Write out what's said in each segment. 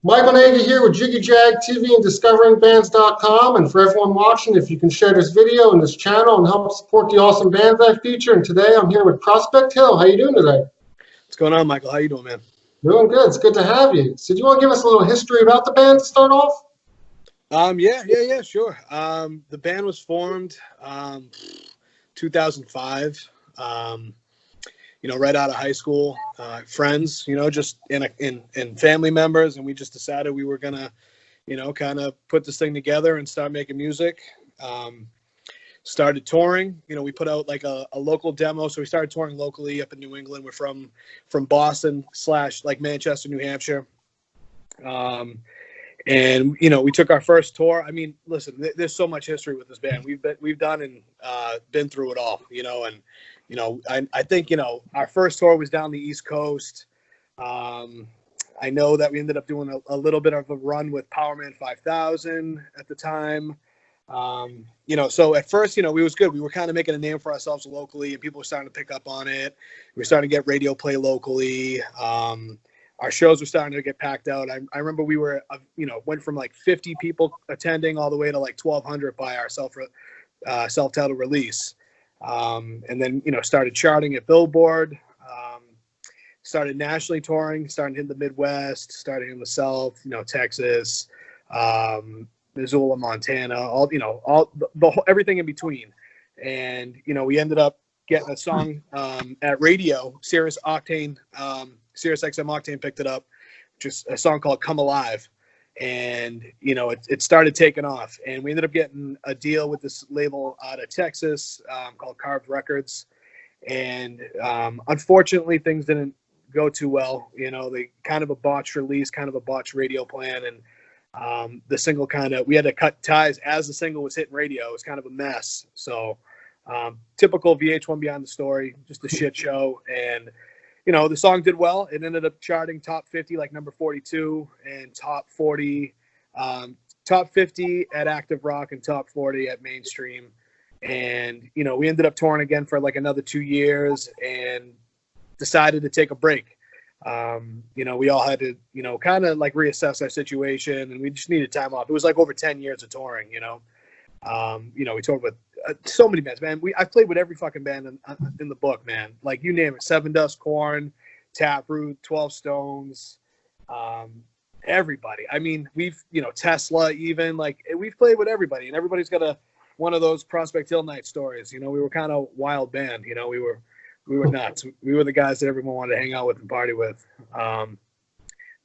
Michael Nagy here with Jiggy Jag TV and DiscoveringBands.com. And for everyone watching, if you can share this video and this channel and help support the awesome bands I feature. And today I'm here with Prospect Hill. How you doing today? What's going on, Michael? How you doing, man? Doing good. It's good to have you. So do you want to give us a little history about the band to start off? Yeah, sure. The band was formed 2005. Right out of high school, friends, just in family members, and we just decided we were gonna, kind of put this thing together and start making music. Started touring. We put out like a local demo, so we started touring locally up in New England. We're from Boston / like Manchester, New Hampshire. And we took our first tour. I mean, listen, there's so much history with this band. We've done and been through it all, I think, our first tour was down the East Coast. I know that we ended up doing a little bit of a run with Powerman 5000 at the time. So at first, we was good. We were kind of making a name for ourselves locally, and people were starting to pick up on it. We were starting to get radio play locally. Our shows were starting to get packed out. I remember we were, went from like 50 people attending all the way to like 1,200 by our self-titled release. And then, started charting at Billboard, started nationally touring, started in the Midwest, started in the South, Texas, Missoula, Montana, everything in between. And, we ended up getting a song at radio, Sirius XM Octane picked it up, just a song called Come Alive. And, it started taking off, and we ended up getting a deal with this label out of Texas called Carved Records. And unfortunately, things didn't go too well. They kind of a botched release, kind of a botched radio plan. And the single we had to cut ties as the single was hitting radio. It was kind of a mess. So typical VH1 Beyond the Story, just a shit show. And the song did well. It ended up charting top 50, like number 42, and top 40, top 50 at Active Rock and top 40 at Mainstream. And, we ended up touring again for like another 2 years and decided to take a break. We all had to, kind of like reassess our situation, and we just needed time off. It was like over 10 years of touring, we toured with so many bands, man. I've played with every fucking band in the book, man. Like you name it, Seven Dust, Corn, Taproot, 12 Stones, everybody. I mean, we've, Tesla, even like we've played with everybody, and everybody's got one of those Prospect Hill night stories. We were kind of wild band. We were nuts. We were the guys that everyone wanted to hang out with and party with.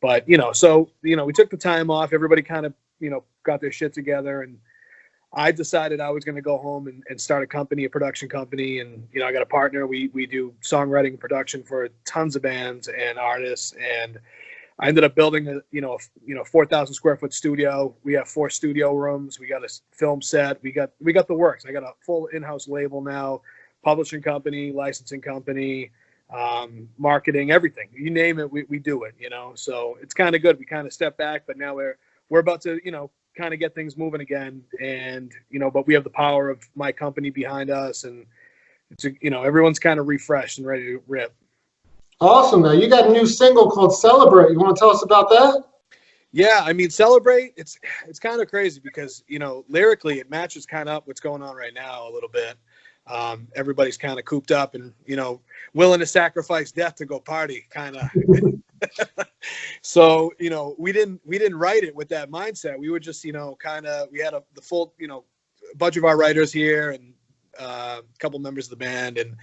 But so we took the time off. Everybody kind of got their shit together, and I decided I was going to go home and start a production company. And, I got a partner. We do songwriting and production for tons of bands and artists. And I ended up building a 4,000 square foot studio. We have 4 studio rooms. We got a film set. We got the works. I got a full in-house label now, publishing company, licensing company, marketing, everything. You name it, we do it, So it's kind of good. We kind of step back, but now we're about to, kind of get things moving again. And, but we have the power of my company behind us, and it's, everyone's kind of refreshed and ready to rip. Awesome. Now you got a new single called Celebrate. You want to tell us about that? Yeah. I mean, Celebrate, it's kind of crazy because, lyrically it matches kind of what's going on right now a little bit. Everybody's kind of cooped up and, willing to sacrifice death to go party kind of. So, we didn't write it with that mindset. We were just, we had the full, a bunch of our writers here and a couple members of the band, and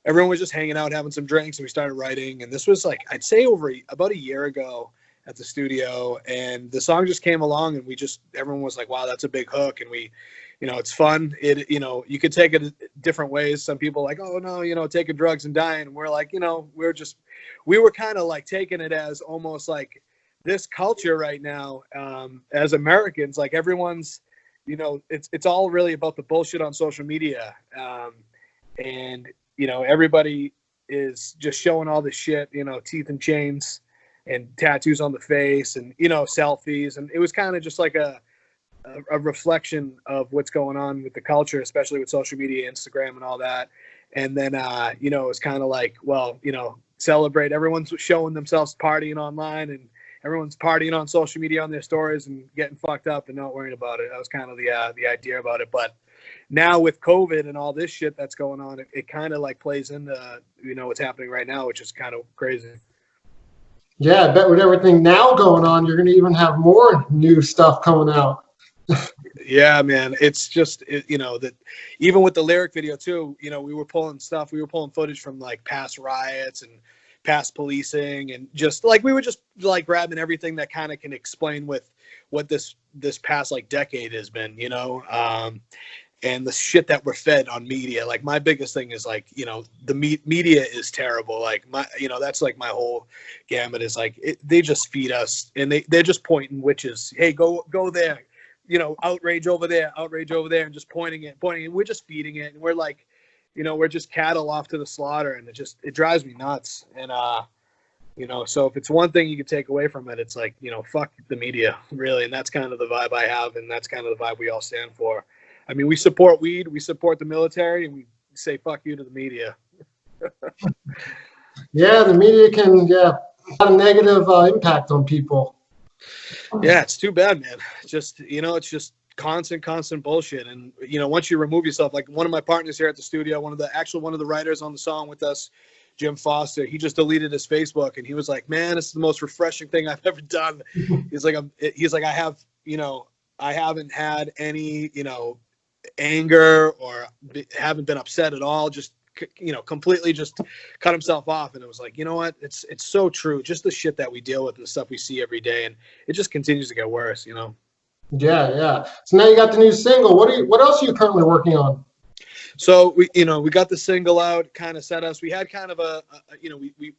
everyone was just hanging out, having some drinks, and we started writing. And this was like, I'd say about a year ago at the studio, and the song just came along, and everyone was like, wow, that's a big hook. And we, it's fun. You could take it different ways. Some people like, oh no, taking drugs and dying. And we're like, we were kind of like taking it as almost like this culture right now, as Americans, like everyone's, it's all really about the bullshit on social media. And, everybody is just showing all this shit, teeth and chains and tattoos on the face and, selfies. And it was kind of just like a reflection of what's going on with the culture, especially with social media, Instagram and all that. And then, it's kind of like, well, celebrate. Everyone's showing themselves partying online and everyone's partying on social media on their stories and getting fucked up and not worrying about it. That was kind of the idea about it. But now with COVID and all this shit that's going on, it kind of like plays into, you know, what's happening right now, which is kind of crazy. Yeah, I bet with everything now going on, you're going to even have more new stuff coming out. Yeah, man. It's just, you know, that even with the lyric video too, you know, we were pulling footage from like past riots and past policing, and just like, we were just like grabbing everything that kind of can explain with what this past like decade has been, you know, and the shit that we're fed on media. Like my biggest thing is like, you know, the media is terrible. Like you know, that's like my whole gamut is like, they just feed us, and they're just pointing witches. Hey, go there. You know, outrage over there, and just pointing it. We're just feeding it, and we're like, you know, we're just cattle off to the slaughter, and it drives me nuts. And you know, so if it's one thing you could take away from it, it's like, you know, fuck the media, really. And that's kind of the vibe I have, and that's kind of the vibe we all stand for. I mean, we support weed, we support the military, and we say fuck you to the media. Yeah, the media can have a negative impact on people. Yeah, it's too bad, man. Just, you know, it's just constant bullshit. And, you know, once you remove yourself, like one of my partners here at the studio, one of the writers on the song with us, Jim Foster, he just deleted his Facebook, and he was like, man, this is the most refreshing thing I've ever done. He's like, I haven't had any, you know, anger or haven't been upset at all. Just, you know, completely just cut himself off. And it was like, you know what? It's so true. Just the shit that we deal with and the stuff we see every day. And it just continues to get worse, you know? Yeah. So now you got the new single. What else are you currently working on? So we got the single out, kind of set us. We had kind of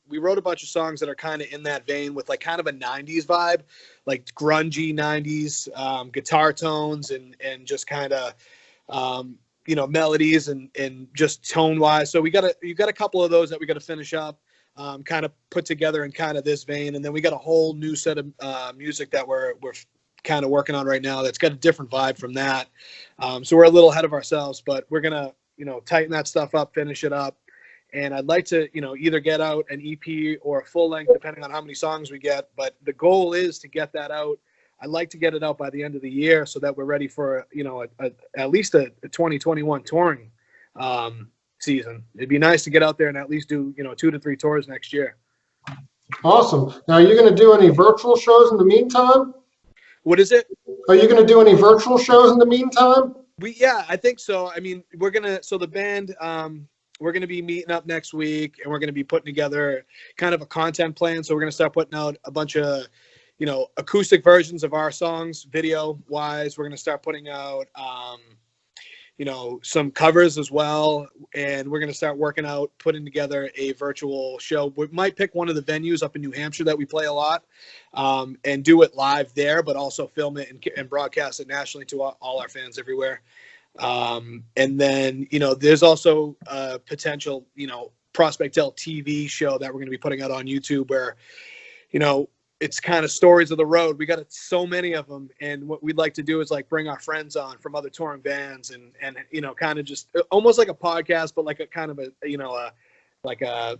we wrote a bunch of songs that are kind of in that vein with like kind of a 90s vibe, like grungy 90s guitar tones and just kind of, you know, melodies and just tone wise. So you got a couple of those that we got to finish up, kind of put together in kind of this vein. And then we got a whole new set of music that we're kind of working on right now that's got a different vibe from that. So we're a little ahead of ourselves, but we're going to, you know, tighten that stuff up, finish it up. And I'd like to, you know, either get out an EP or a full length, depending on how many songs we get. But the goal is to get that out. I'd like to get it out by the end of the year so that we're ready for, you know, at least a 2021 touring season. It'd be nice to get out there and at least do, you know, 2 to 3 tours next year. Awesome. Now, are you going to do any virtual shows in the meantime? What is it? Are you going to do any virtual shows in the meantime? Yeah, I think so. I mean, the band, we're going to be meeting up next week, and we're going to be putting together kind of a content plan. So we're going to start putting out a bunch of, you know, acoustic versions of our songs, video wise. We're going to start putting out, you know, some covers as well. And we're going to start putting together a virtual show. We might pick one of the venues up in New Hampshire that we play a lot, and do it live there, but also film it and broadcast it nationally to all our fans everywhere. And then, you know, there's also a potential, you know, Prospect Hill TV show that we're going to be putting out on YouTube where, you know, it's kind of stories of the road. We got so many of them. And what we'd like to do is like bring our friends on from other touring bands and, you know, kind of just almost like a podcast, but like a kind of a, you know, like a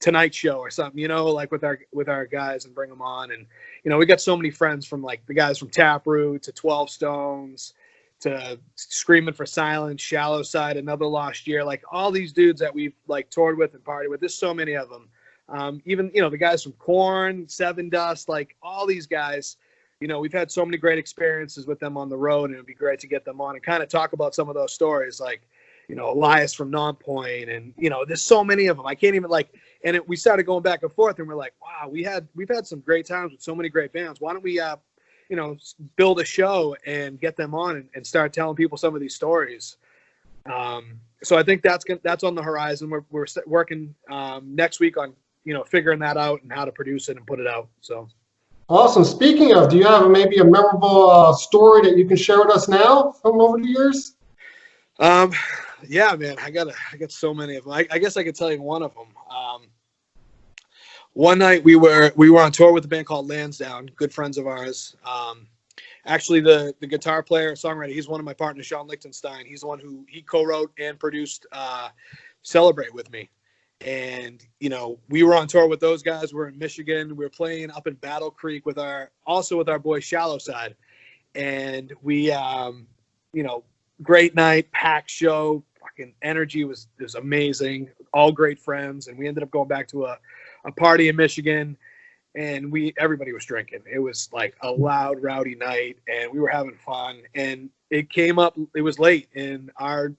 Tonight Show or something, you know, like with our guys, and bring them on. And, you know, we got so many friends from like the guys from Taproot to 12 Stones to Screaming for Silence, Shallow Side, Another Lost Year, like all these dudes that we've like toured with and partied with. There's so many of them. Even, you know, the guys from Korn, Seven Dust, like all these guys, you know, we've had so many great experiences with them on the road, and it'd be great to get them on and kind of talk about some of those stories, like, you know, Elias from Nonpoint, and, you know, there's so many of them. I can't even and we started going back and forth, and we're like, wow, we've had some great times with so many great bands. Why don't we, you know, build a show and get them on and start telling people some of these stories. So I think that's on the horizon. We're working next week on, you know, figuring that out and how to produce it and put it out. So awesome. Speaking of, do you have maybe a memorable story that you can share with us now from over the years? Yeah, man, I got so many of them. I guess I could tell you one of them. One night we were on tour with a band called Lansdowne, good friends of ours. Actually, the guitar player, songwriter, he's one of my partners, Sean Lichtenstein. He's the one he co-wrote and produced Celebrate with me. And, you know, we were on tour with those guys. We're in Michigan. We were playing up in Battle Creek with our boy Shallow Side. And we, you know, great night, packed show, fucking energy was amazing. All great friends. And we ended up going back to a party in Michigan, and everybody was drinking. It was like a loud, rowdy night, and we were having fun. And it came up, it was late, and our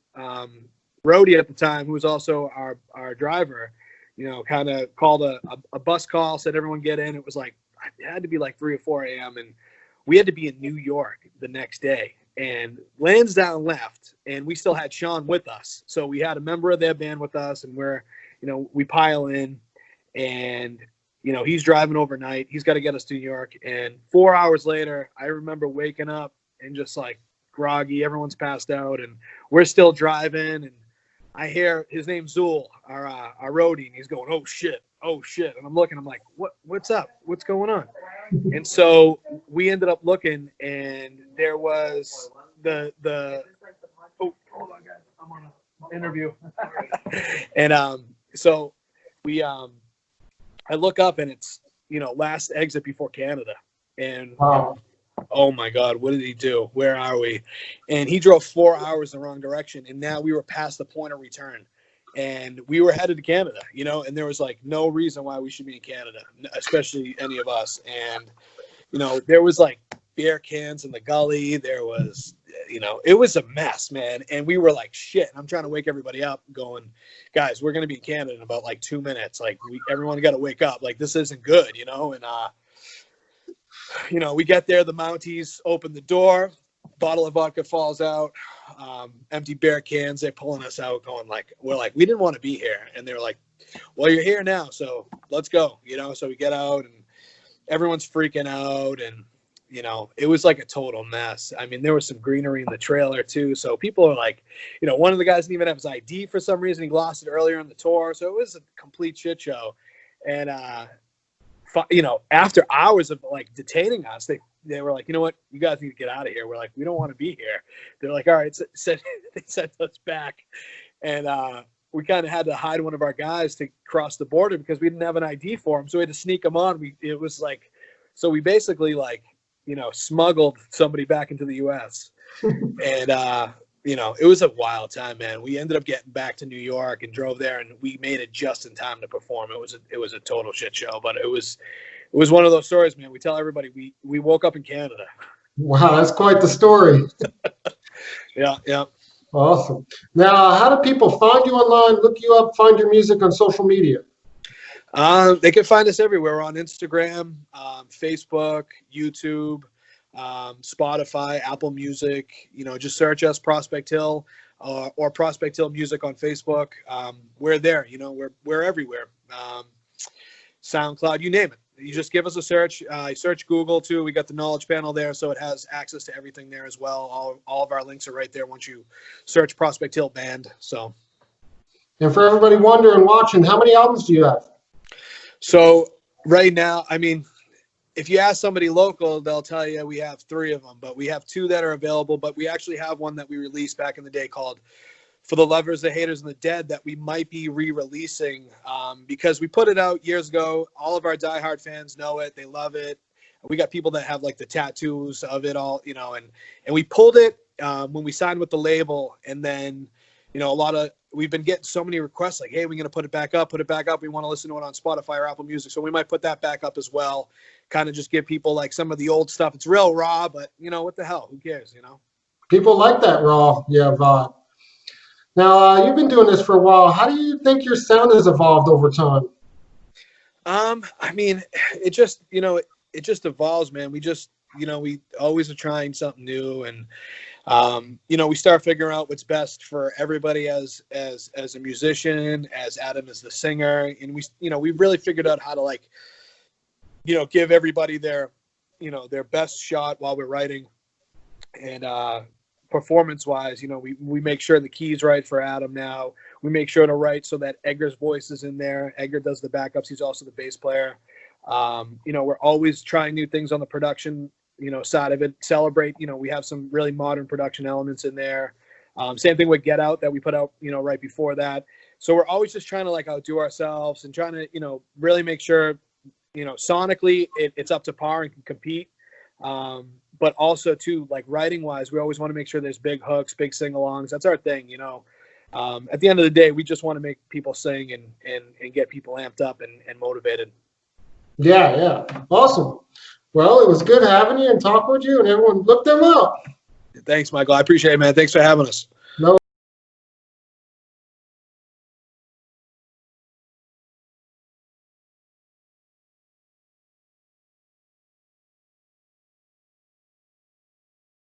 roadie at the time, who was also our driver, you know, kind of called a bus call, said everyone get in. It was like, it had to be like 3 or 4 a.m. and we had to be in New York the next day. And Lansdowne left, and we still had Sean with us. So we had a member of their band with us, and we pile in, and, you know, he's driving overnight. He's got to get us to New York. And 4 hours later, I remember waking up and just like groggy. Everyone's passed out, and we're still driving. And I hear his name Zool, our roadie, and he's going, "Oh shit, oh shit!" And I'm looking, I'm like, "What's up? What's going on?" And so we ended up looking, and there was the oh, hold on, guys, I'm on an interview. And so we I look up, and it's, you know, last exit before Canada, and Wow. oh my God, what did he do? Where are we? And he drove 4 hours the wrong direction, and now we were past the point of return, and we were headed to Canada, you know, and there was like no reason why we should be in Canada, especially any of us. And, you know, there was like beer cans in the gully. There was, you know, it was a mess, man. And we were like, shit. I'm trying to wake everybody up going, guys, we're going to be in Canada in about like 2 minutes. Like everyone got to wake up. Like this isn't good, you know? And, you know, we get there, the Mounties open the door, bottle of vodka falls out, empty beer cans. They're pulling us out, going like, we're like, we didn't want to be here. And they're like, well, you're here now, so let's go, you know? So we get out, and everyone's freaking out, and, you know, it was like a total mess. I mean, there was some greenery in the trailer too. So people are like, you know, one of the guys didn't even have his ID for some reason. He lost it earlier in the tour. So it was a complete shit show. And, you know, after hours of like detaining us, they were like, you know what, you guys need to get out of here. We're like, we don't want to be here. They're like, all right, they sent us back, and we kind of had to hide one of our guys to cross the border because we didn't have an ID for him, so we had to sneak him on. It was like, so we basically like, you know, smuggled somebody back into the U.S. And you know, it was a wild time, man. We ended up getting back to New York and drove there, and we made it just in time to perform. It was a total shit show, but it was one of those stories, man. We tell everybody we woke up in Canada. Wow, that's quite the story. Yeah. Awesome. Now, how do people find you online, look you up, find your music on social media? They can find us everywhere. We're on Instagram, Facebook, YouTube, Spotify, Apple Music. You know, just search us, Prospect Hill, or Prospect Hill Music on Facebook. We're there. You know, we're everywhere. SoundCloud, you name it. You just give us a search. Search Google too. We got the knowledge panel there, so it has access to everything there as well. All of our links are right there once you search Prospect Hill Band. So, and for everybody wondering, watching, how many albums do you have? So right now, I mean, if you ask somebody local, they'll tell you we have 3 of them, but we have 2 that are available. But we actually have one that we released back in the day called For the Lovers, the Haters, and the Dead that we might be re-releasing because we put it out years ago. All of our diehard fans know it. They love it. We got people that have like the tattoos of it all, you know, and we pulled it when we signed with the label. And then, you know, we've been getting so many requests like, hey, we're going to put it back up. We want to listen to it on Spotify or Apple Music. So we might put that back up as well. Kind of just give people like some of the old stuff. It's real raw, but you know, what the hell? Who cares, you know? People like that raw, vibe. Now, you've been doing this for a while. How do you think your sound has evolved over time? I mean, it just, you know, it just evolves, man. We just, you know, we always are trying something new, and you know, we start figuring out what's best for everybody as a musician, as Adam as the singer, and we, you know, we've really figured out how to like, you know, give everybody their, you know, their best shot while we're writing, and performance wise, you know, we make sure the key's right for Adam now. We make sure to write so that Edgar's voice is in there. Edgar does the backups. He's also the bass player. You know, we're always trying new things on the production, you know, side of it. Celebrate, you know, we have some really modern production elements in there. Same thing with Get Out that we put out, you know, right before that. So we're always just trying to like outdo ourselves and trying to, really make sure, sonically it's up to par and can compete. But also too, like writing wise, we always want to make sure there's big hooks, big sing-alongs. That's our thing, At the end of the day, we just want to make people sing and get people amped up and motivated. Yeah. Awesome. Well, it was good having you and talking with you, and everyone look them up. Thanks, Michael. I appreciate it, man. Thanks for having us.